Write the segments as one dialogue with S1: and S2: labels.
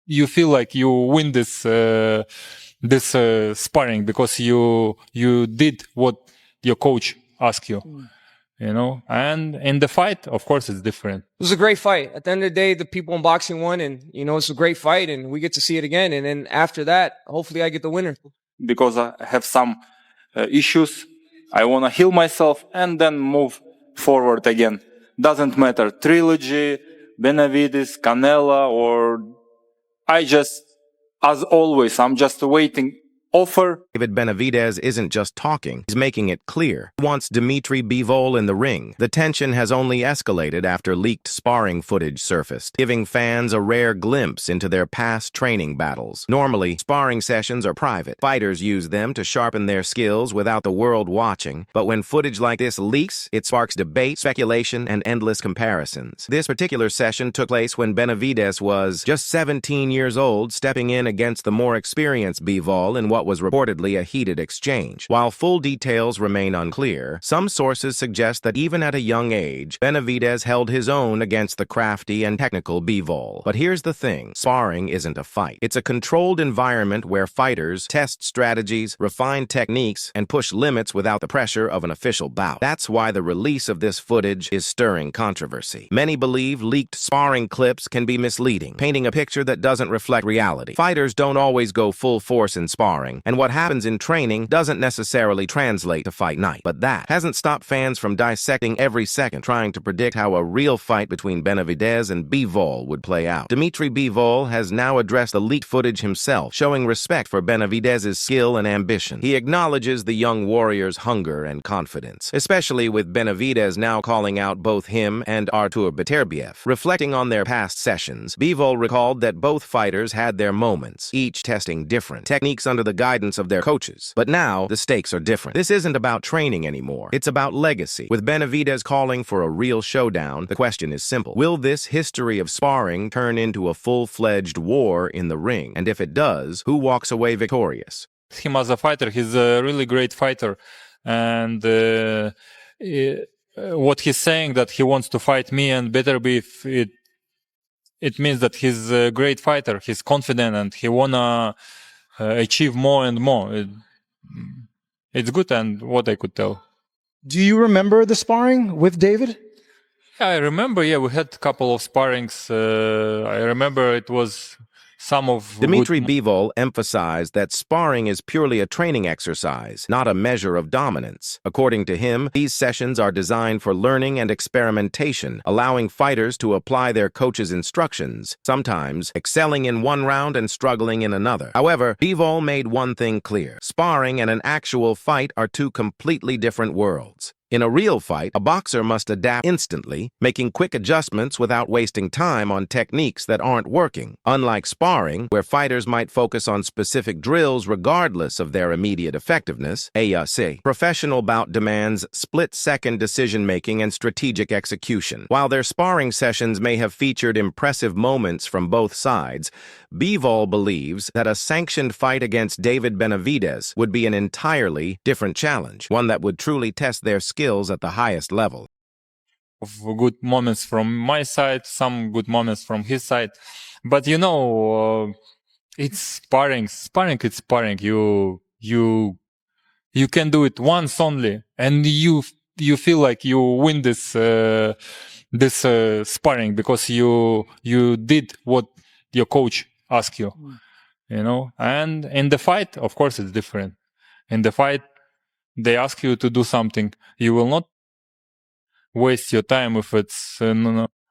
S1: you feel like you win this sparring because you did what your coach asked you. And in the fight, of course, it's different.
S2: It was a great fight. At the end of the day, the people in boxing won, and it's a great fight, and we get to see it again. And then after that, hopefully I get the winner.
S1: Because I have some issues, I want to heal myself and then move forward again. Doesn't matter, trilogy, Benavidez, Canelo, or I just, as always, I'm just waiting offer.
S3: David Benavidez isn't just talking, he's making it clear. He wants Dmitry Bivol in the ring. The tension has only escalated after leaked sparring footage surfaced, giving fans a rare glimpse into their past training battles. Normally, sparring sessions are private. Fighters use them to sharpen their skills without the world watching. But when footage like this leaks, it sparks debate, speculation, and endless comparisons. This particular session took place when Benavidez was just 17 years old, stepping in against the more experienced Bivol in what was reportedly a heated exchange. While full details remain unclear, some sources suggest that even at a young age, Benavidez held his own against the crafty and technical Bivol. But here's the thing, sparring isn't a fight. It's a controlled environment where fighters test strategies, refine techniques, and push limits without the pressure of an official bout. That's why the release of this footage is stirring controversy. Many believe leaked sparring clips can be misleading, painting a picture that doesn't reflect reality. Fighters don't always go full force in sparring, and what happens in training doesn't necessarily translate to fight night. But that hasn't stopped fans from dissecting every second, trying to predict how a real fight between Benavidez and Bivol would play out. Dmitry Bivol has now addressed the leaked footage himself, showing respect for Benavidez's skill and ambition. He acknowledges the young warrior's hunger and confidence, especially with Benavidez now calling out both him and Artur Beterbiev. Reflecting on their past sessions, Bivol recalled that both fighters had their moments, each testing different techniques under the guidance of their coaches. But now, the stakes are different. This isn't about training anymore. It's about legacy. With Benavidez calling for a real showdown, the question is simple. Will this history of sparring turn into a full-fledged war in the ring? And if it does, who walks away victorious?
S1: Him as a fighter, he's a really great fighter. And what he's saying that he wants to fight me and Beterbiev, it means that he's a great fighter. He's confident and he wanna achieve more and more. It's good, and what I could tell.
S4: Do you remember the sparring with David?
S1: Yeah, I remember. Yeah, we had a couple of sparrings. I remember it was some of
S3: Dmitry Bivol emphasized that sparring is purely a training exercise, not a measure of dominance. According to him, these sessions are designed for learning and experimentation, allowing fighters to apply their coach's instructions, sometimes excelling in one round and struggling in another. However, Bivol made one thing clear. Sparring and an actual fight are two completely different worlds. In a real fight, a boxer must adapt instantly, making quick adjustments without wasting time on techniques that aren't working. Unlike sparring, where fighters might focus on specific drills regardless of their immediate effectiveness, a professional bout demands split-second decision-making and strategic execution. While their sparring sessions may have featured impressive moments from both sides, Bivol believes that a sanctioned fight against David Benavidez would be an entirely different challenge, one that would truly test their skills at the highest level.
S1: Good moments from my side, some good moments from his side. But it's sparring. Sparring, it's sparring. You can do it once only, and you feel like you win this sparring because you did what your coach asked you. And in the fight, of course, it's different. In the fight, they ask you to do something. You will not waste your time if it's...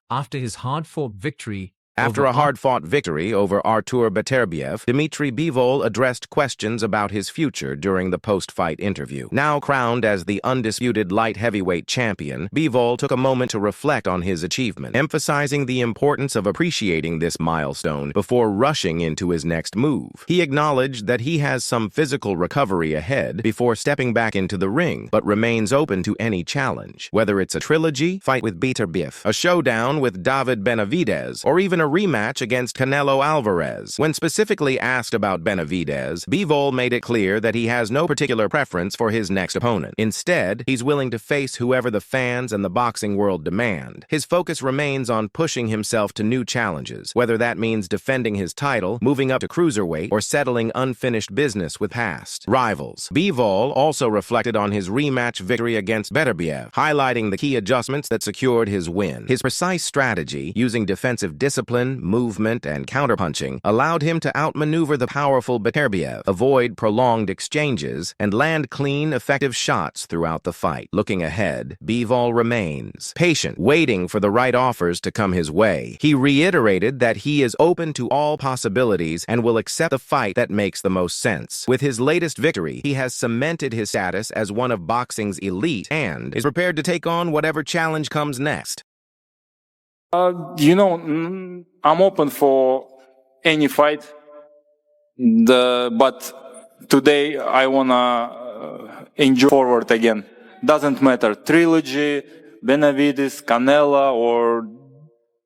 S5: After his hard-fought victory...
S3: After a hard-fought victory over Artur Beterbiev, Dmitry Bivol addressed questions about his future during the post-fight interview. Now crowned as the undisputed light heavyweight champion, Bivol took a moment to reflect on his achievement, emphasizing the importance of appreciating this milestone before rushing into his next move. He acknowledged that he has some physical recovery ahead before stepping back into the ring, but remains open to any challenge, whether it's a trilogy, fight with Beterbiev, a showdown with David Benavidez, or even a rematch against Canelo Álvarez. When specifically asked about Benavidez, Bivol made it clear that he has no particular preference for his next opponent. Instead, he's willing to face whoever the fans and the boxing world demand. His focus remains on pushing himself to new challenges, whether that means defending his title, moving up to cruiserweight, or settling unfinished business with past rivals. Bivol also reflected on his rematch victory against Beterbiev, highlighting the key adjustments that secured his win. His precise strategy, using defensive discipline, movement, and counterpunching, allowed him to outmaneuver the powerful Beterbiev, avoid prolonged exchanges, and land clean, effective shots throughout the fight. Looking ahead, Bivol remains patient, waiting for the right offers to come his way. He reiterated that he is open to all possibilities and will accept the fight that makes the most sense. With his latest victory, he has cemented his status as one of boxing's elite and is prepared to take on whatever challenge comes next.
S1: I'm open for any fight, but today I wanna enjoy forward again. Doesn't matter, trilogy, Benavidez, Canelo, or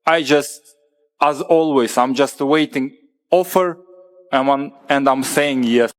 S1: as always, I'm just waiting offer, and I'm saying yes.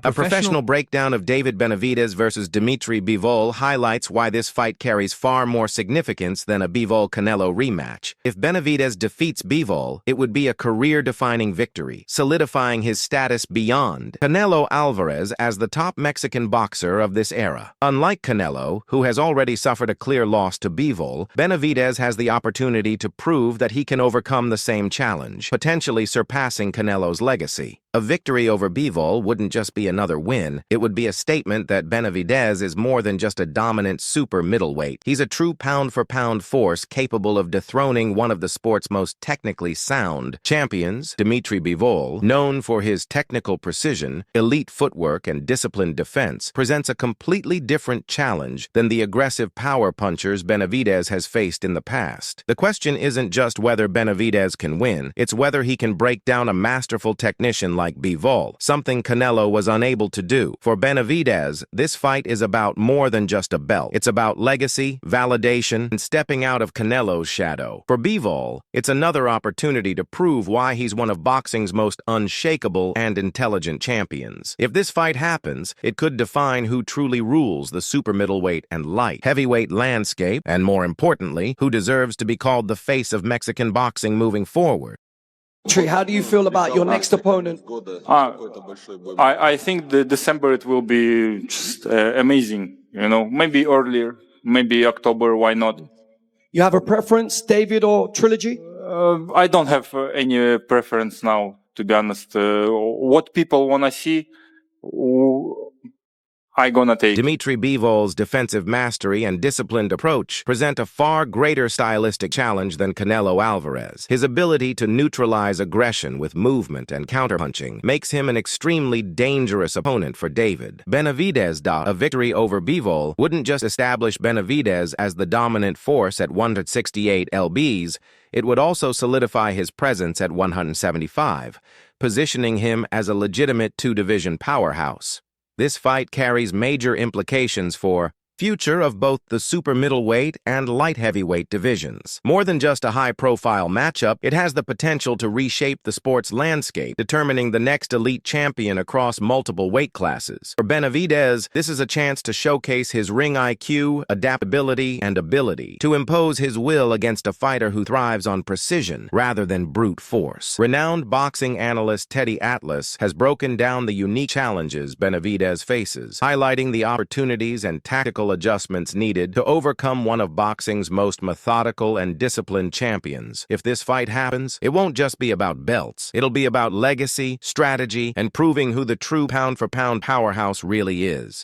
S3: A professional breakdown of David Benavidez versus Dmitry Bivol highlights why this fight carries far more significance than a Bivol-Canelo rematch. If Benavidez defeats Bivol, it would be a career-defining victory, solidifying his status beyond Canelo Álvarez as the top Mexican boxer of this era. Unlike Canelo, who has already suffered a clear loss to Bivol, Benavidez has the opportunity to prove that he can overcome the same challenge, potentially surpassing Canelo's legacy. A victory over Bivol wouldn't just be another win, it would be a statement that Benavidez is more than just a dominant super middleweight. He's a true pound-for-pound force capable of dethroning one of the sport's most technically sound champions. Dmitry Bivol, known for his technical precision, elite footwork, and disciplined defense, presents a completely different challenge than the aggressive power punchers Benavidez has faced in the past. The question isn't just whether Benavidez can win, it's whether he can break down a masterful technician like Bivol, something Canelo was unable to do. For Benavidez, this fight is about more than just a belt. It's about legacy, validation, and stepping out of Canelo's shadow. For Bivol, it's another opportunity to prove why he's one of boxing's most unshakable and intelligent champions. If this fight happens, it could define who truly rules the super middleweight and light heavyweight landscape, and more importantly, who deserves to be called the face of Mexican boxing moving forward.
S6: How do you feel about your next opponent?
S1: I think the December it will be just amazing. Maybe earlier, maybe October. Why not?
S6: You have a preference, David or trilogy?
S1: I don't have any preference now, to be honest. What people wanna see, I gonna take.
S3: Dmitry Bivol's defensive mastery and disciplined approach present a far greater stylistic challenge than Canelo Álvarez. His ability to neutralize aggression with movement and counterpunching makes him an extremely dangerous opponent for David Benavidez. A victory over Bivol wouldn't just establish Benavidez as the dominant force at 168 lbs, it would also solidify his presence at 175, positioning him as a legitimate two-division powerhouse. This fight carries major implications for future of both the super middleweight and light heavyweight divisions. More than just a high-profile matchup, it has the potential to reshape the sport's landscape, determining the next elite champion across multiple weight classes. For Benavidez, this is a chance to showcase his ring IQ, adaptability, and ability to impose his will against a fighter who thrives on precision rather than brute force. Renowned boxing analyst Teddy Atlas has broken down the unique challenges Benavidez faces, highlighting the opportunities and tactical adjustments needed to overcome one of boxing's most methodical and disciplined champions. If this fight happens, it won't just be about belts. It'll be about legacy, strategy, and proving who the true pound-for-pound powerhouse really is.